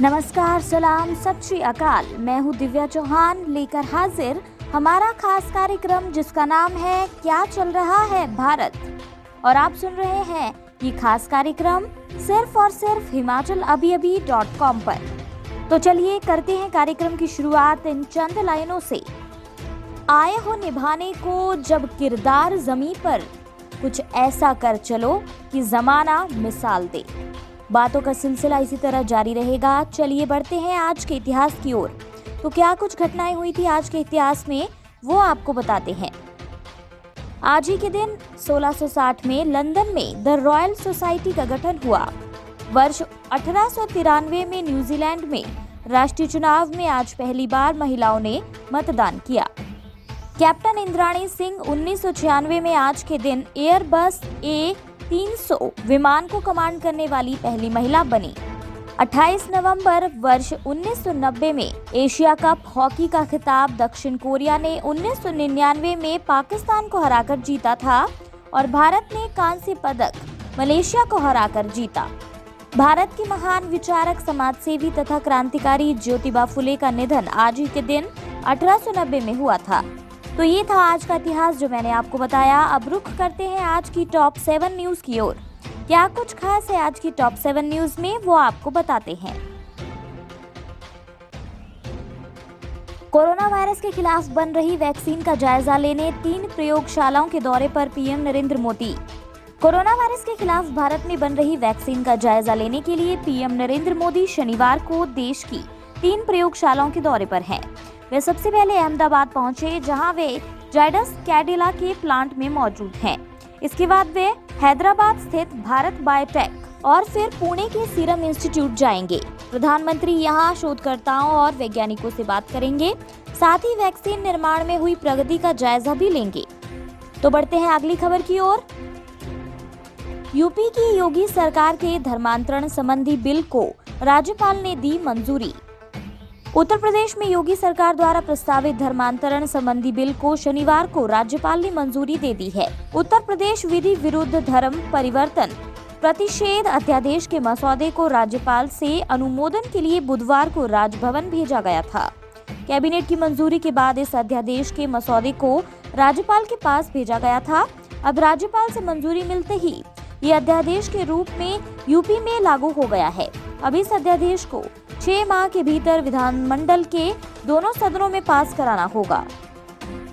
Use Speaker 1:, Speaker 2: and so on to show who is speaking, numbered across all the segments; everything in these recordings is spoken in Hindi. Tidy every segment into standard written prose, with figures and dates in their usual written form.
Speaker 1: नमस्कार, सलाम, सत श्री अकाल। मैं हूँ दिव्या चौहान लेकर हाजिर हमारा खास कार्यक्रम जिसका नाम है क्या चल रहा है भारत। और आप सुन रहे हैं ये खास कार्यक्रम सिर्फ और सिर्फ HimachalAbhiAbhi.com पर। तो चलिए करते हैं कार्यक्रम की शुरुआत इन चंद लाइनों से। आए हो निभाने को जब किरदार ज़मीं पर, कुछ ऐसा कर चलो कि ज़माना मिसाल दे। बातों का सिलसिला इसी तरह जारी रहेगा। चलिए बढ़ते हैं आज के इतिहास की ओर। तो क्या कुछ घटनाएं हुई थी आज के इतिहास में, वो आपको बताते हैं। आज ही के दिन 1660 में लंदन में द रॉयल सोसाइटी का गठन हुआ। वर्ष 1893 में न्यूजीलैंड में राष्ट्रीय चुनाव में आज पहली बार महिलाओं ने मतदान किया। कैप्टन इंद्राणी सिंह 1996 में आज के दिन एयरबस A300 विमान को कमांड करने वाली पहली महिला बनी। 28 नवंबर वर्ष 1990 में एशिया कप हॉकी का खिताब दक्षिण कोरिया ने 1999 में पाकिस्तान को हराकर जीता था और भारत ने कांस्य पदक मलेशिया को हराकर जीता। भारत के महान विचारक, समाजसेवी तथा क्रांतिकारी ज्योतिबा फुले का निधन आज ही के दिन 1890 में हुआ था। तो ये था आज का इतिहास जो मैंने आपको बताया। अब रुख करते हैं आज की टॉप 7 न्यूज की ओर। क्या कुछ खास है आज की टॉप 7 न्यूज में, वो आपको बताते हैं। कोरोना वायरस के खिलाफ बन रही वैक्सीन का जायजा लेने 3 प्रयोगशालाओं के दौरे पर PM Narendra Modi. Corona virus के खिलाफ भारत में बन रही वैक्सीन का जायजा लेने के लिए पीएम नरेंद्र मोदी शनिवार को देश की 3 प्रयोगशालाओं के दौरे पर हैं। वे सबसे पहले अहमदाबाद पहुंचे, जहां वे जायडस कैडिला के प्लांट में मौजूद हैं। इसके बाद वे हैदराबाद स्थित भारत बायोटेक और फिर पुणे के सीरम इंस्टीट्यूट जाएंगे। प्रधानमंत्री यहां शोधकर्ताओं और वैज्ञानिकों से बात करेंगे, साथ ही वैक्सीन निर्माण में हुई प्रगति का जायजा भी लेंगे। तो बढ़ते हैं अगली खबर की ओर। यूपी की योगी सरकार के धर्मांतरण संबंधी बिल को राज्यपाल ने दी मंजूरी। उत्तर प्रदेश में योगी सरकार द्वारा प्रस्तावित धर्मांतरण संबंधी बिल को शनिवार को राज्यपाल ने मंजूरी दे दी है। उत्तर प्रदेश विधि विरुद्ध धर्म परिवर्तन प्रतिषेध अध्यादेश के मसौदे को राज्यपाल से अनुमोदन के लिए बुधवार को राजभवन भेजा गया था। कैबिनेट की मंजूरी के बाद इस अध्यादेश के मसौदे को राज्यपाल के पास भेजा गया था। अब राज्यपाल से मंजूरी मिलते ही ये अध्यादेश के रूप में यूपी में लागू हो गया है। अब इस अध्यादेश को 6 माह के भीतर विधानमंडल के दोनों सदनों में पास कराना होगा।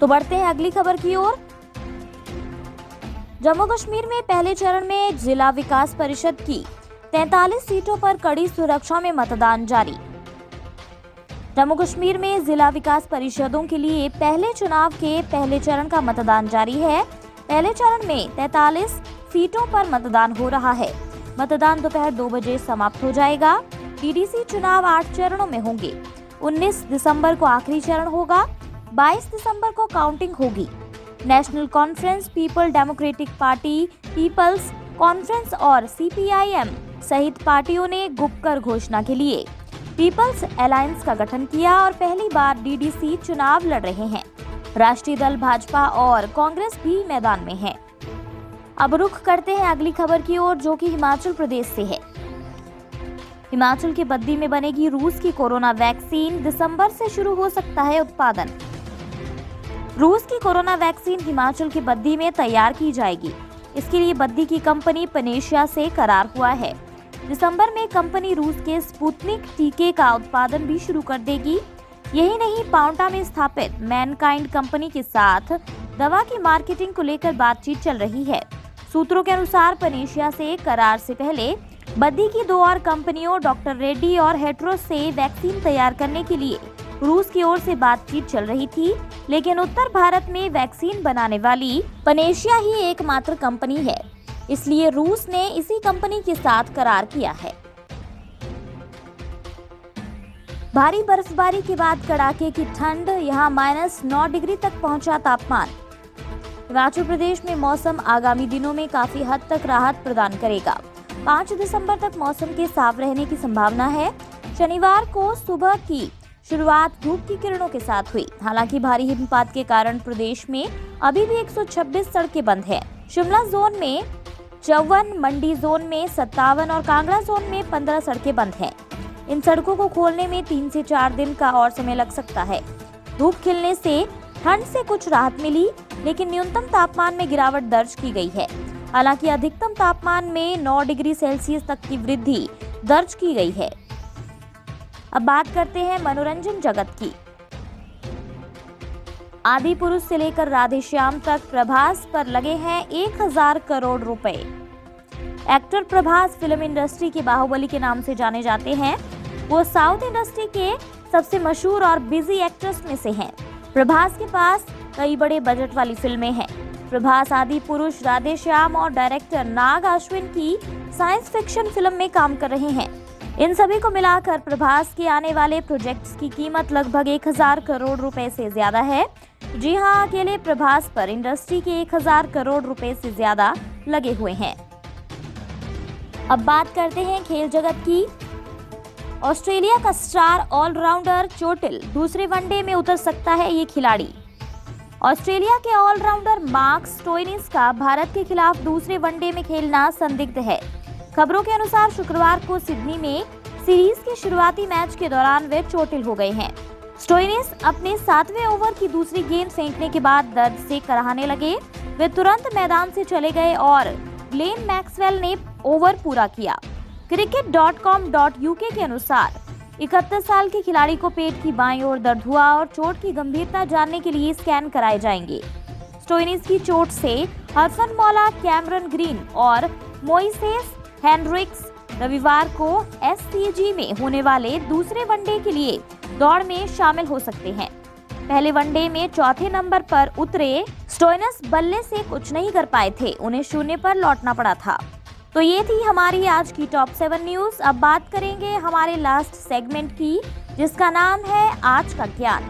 Speaker 1: तो बढ़ते हैं अगली खबर की ओर। जम्मू कश्मीर में पहले चरण में जिला विकास परिषद की 43 सीटों पर कड़ी सुरक्षा में मतदान जारी। जम्मू कश्मीर में जिला विकास परिषदों के लिए पहले चुनाव के पहले चरण का मतदान जारी है। पहले चरण में 43 सीटों पर मतदान हो रहा है। मतदान दोपहर 2 बजे समाप्त हो जाएगा। डीडीसी चुनाव 8 चरणों में होंगे। 19 दिसंबर को आखिरी चरण होगा। 22 दिसंबर को काउंटिंग होगी। National Conference, People Democratic Party, People's Conference और सीपीआईएम सहित पार्टियों ने गुपकर घोषणा के लिए पीपल्स अलायंस का गठन किया और पहली बार डीडीसी चुनाव लड़ रहे हैं। राष्ट्रीय दल भाजपा और कांग्रेस भी मैदान में है। अब रुख करते हैं अगली खबर की ओर, जो कि हिमाचल प्रदेश से है। हिमाचल के बद्दी में बनेगी रूस की कोरोना वैक्सीन, दिसंबर से शुरू हो सकता है उत्पादन। रूस की कोरोना वैक्सीन हिमाचल के बद्दी में तैयार की जाएगी। इसके लिए बद्दी की कंपनी पनेशिया से करार हुआ है। दिसंबर में कंपनी रूस के स्पुतनिक टीके का उत्पादन भी शुरू कर देगी। यही नहीं, पाउंटा में स्थापित मैनकाइंड कंपनी के साथ दवा की मार्केटिंग को लेकर बातचीत चल रही है। सूत्रों के अनुसार पनेशिया से करार से पहले बद्दी की 2 और कंपनियों डॉक्टर रेड्डी और हेट्रोस से वैक्सीन तैयार करने के लिए रूस की ओर से बातचीत चल रही थी, लेकिन उत्तर भारत में वैक्सीन बनाने वाली पनेशिया ही एकमात्र कंपनी है, इसलिए रूस ने इसी कंपनी के साथ करार किया है। भारी बर्फबारी के बाद कड़ाके की ठंड, यहाँ -9 डिग्री तक पहुंचा तापमान। हिमाचल प्रदेश में मौसम आगामी दिनों में काफी हद तक राहत प्रदान करेगा। 5 दिसंबर तक मौसम के साफ रहने की संभावना है। शनिवार को सुबह की शुरुआत धूप की किरणों के साथ हुई। हालांकि भारी हिमपात के कारण प्रदेश में अभी भी 126 सड़कें बंद हैं। शिमला जोन में 54, मंडी जोन में 57 और कांगड़ा जोन में 15 सड़कें बंद हैं। इन सड़कों को खोलने में 3 से 4 दिन का और समय लग सकता है। धूप खिलने से ठंड से कुछ राहत मिली, लेकिन न्यूनतम तापमान में गिरावट दर्ज की गई है। हालांकि अधिकतम तापमान में 9 डिग्री सेल्सियस तक की वृद्धि दर्ज की गई है। अब बात करते हैं मनोरंजन जगत की। आदि पुरुष से लेकर राधेश्याम तक प्रभास पर लगे हैं 1000 करोड़ रुपए। एक्टर प्रभास फिल्म इंडस्ट्री के बाहुबली के नाम से जाने जाते हैं। वो साउथ इंडस्ट्री के सबसे मशहूर और बिजी एक्टर्स में से हैं। प्रभास के पास कई बड़े बजट वाली फिल्में हैं। प्रभास आदि पुरुष, राधेश्याम और डायरेक्टर नाग अश्विन की साइंस फिक्शन फिल्म में काम कर रहे हैं। इन सभी को मिलाकर प्रभास के आने वाले प्रोजेक्ट्स की कीमत लगभग 1000 करोड़ रुपए से ज्यादा है। जी हां, अकेले प्रभास पर इंडस्ट्री के 1000 करोड़ रुपए से ज्यादा लगे हुए हैं। अब बात करते हैं खेल जगत की। ऑस्ट्रेलिया का स्टार ऑलराउंडर चोटिल दूसरे वनडे में उतर सकता है ये खिलाड़ी। ऑस्ट्रेलिया के ऑलराउंडर मार्क स्टोइनिस का भारत के खिलाफ दूसरे वनडे में खेलना संदिग्ध है। खबरों के अनुसार शुक्रवार को सिडनी में सीरीज के शुरुआती मैच के दौरान वे चोटिल हो गए हैं। स्टोइनिस अपने 7वें ओवर की दूसरी गेंद फेंकने के बाद दर्द से कराहने लगे। वे तुरंत मैदान से चले गए और ग्लेन मैक्सवेल ने ओवर पूरा किया। cricket.com.uk के अनुसार 31 साल के खिलाड़ी को पेट की बाईं ओर दर्द हुआ और चोट की गंभीरता जानने के लिए स्कैन कराए जाएंगे। स्टोइनिस की चोट से हरफनमौला, कैमरन ग्रीन और मोइसेस हेनरिक्स रविवार को एससीजी में होने वाले दूसरे वनडे के लिए दौड़ में शामिल हो सकते हैं। पहले वनडे में चौथे नंबर पर उतरे स्टोइनिस बल्ले से कुछ नहीं कर पाए थे, उन्हें शून्य पर लौटना पड़ा था। तो ये थी हमारी आज की टॉप 7 न्यूज। अब बात करेंगे हमारे लास्ट सेगमेंट की, जिसका नाम है आज का ज्ञान।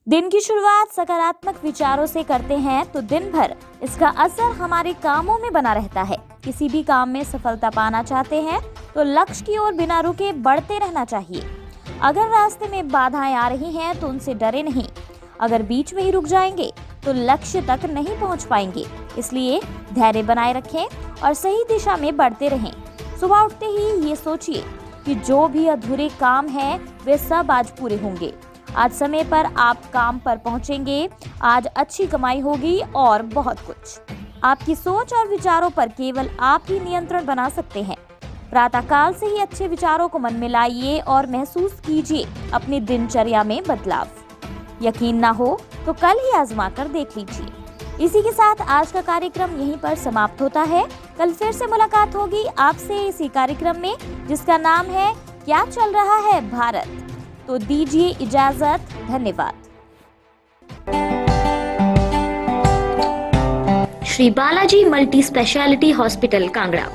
Speaker 1: दिन की शुरुआत सकारात्मक विचारों से करते हैं तो दिन भर इसका असर हमारे कामों में बना रहता है। किसी भी काम में सफलता पाना चाहते हैं तो लक्ष्य की ओर बिना रुके बढ़ते रहना चाहिए। अगर रास्ते में बाधाएं आ रही हैं तो उनसे डरे नहीं। अगर बीच में ही रुक जाएंगे तो लक्ष्य तक नहीं पहुंच पाएंगे। इसलिए धैर्य बनाए रखें और सही दिशा में बढ़ते रहें। सुबह उठते ही ये सोचिए कि जो भी अधूरे काम हैं वे सब आज पूरे होंगे। आज समय पर आप काम पर पहुंचेंगे। आज अच्छी कमाई होगी और बहुत कुछ। आपकी सोच और विचारों पर केवल आप ही नियंत्रण बना सकते हैं। प्रातःकाल से ही अच्छे विचारों को मन में लाइए और महसूस कीजिए अपनी दिनचर्या में बदलाव। यकीन ना हो तो कल ही आजमा कर देख लीजिए। इसी के साथ आज का कार्यक्रम यहीं पर समाप्त होता है। कल फिर से मुलाकात होगी आपसे इसी कार्यक्रम में, जिसका नाम है क्या चल रहा है भारत। तो दीजिए इजाजत। धन्यवाद।
Speaker 2: Shri Balaji multi speciality hospital Kangra,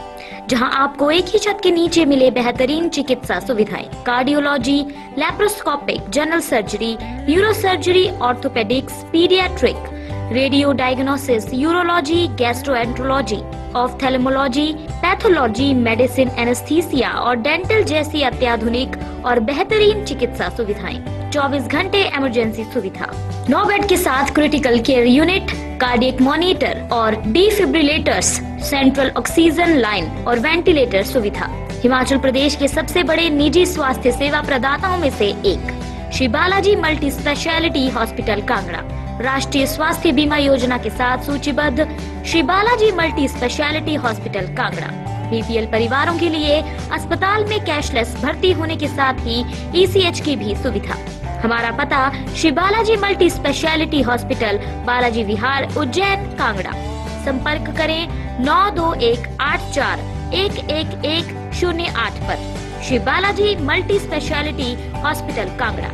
Speaker 2: जहां आपको एक ही छत के नीचे मिले बेहतरीन चिकित्सा सुविधाएं, cardiology, laparoscopic, general surgery, neuro surgery, orthopaedics, paediatric, radio diagnosis, urology, gastroenterology, ophthalmology, pathology, medicine, anaesthesia और डेंटल जैसी अत्याधुनिक और बेहतरीन चिकित्सा सुविधाएं, 24 घंटे इमरजेंसी सुविधा, 9 बेड के साथ critical care unit, cardiac monitor और डिफिब्रिलेटर्स, सेंट्रल ऑक्सीजन लाइन और वेंटिलेटर सुविधा। हिमाचल प्रदेश के सबसे बड़े निजी स्वास्थ्य सेवा प्रदाताओं में से एक Shri Balaji multi speciality hospital Kangra राष्ट्रीय स्वास्थ्य बीमा योजना के साथ सूचीबद्ध Shri Balaji multi speciality hospital Kangra BPL परिवारों के लिए अस्पताल में कैशलेस भर्ती होने के साथ ही ईसीएच की भी सुविधा। हमारा पता Shri Balaji multi speciality hospital, Balaji Vihar, Ujjain, Kangra. संपर्क करें 9218411108 पर। Shri Balaji multi speciality hospital Kangra.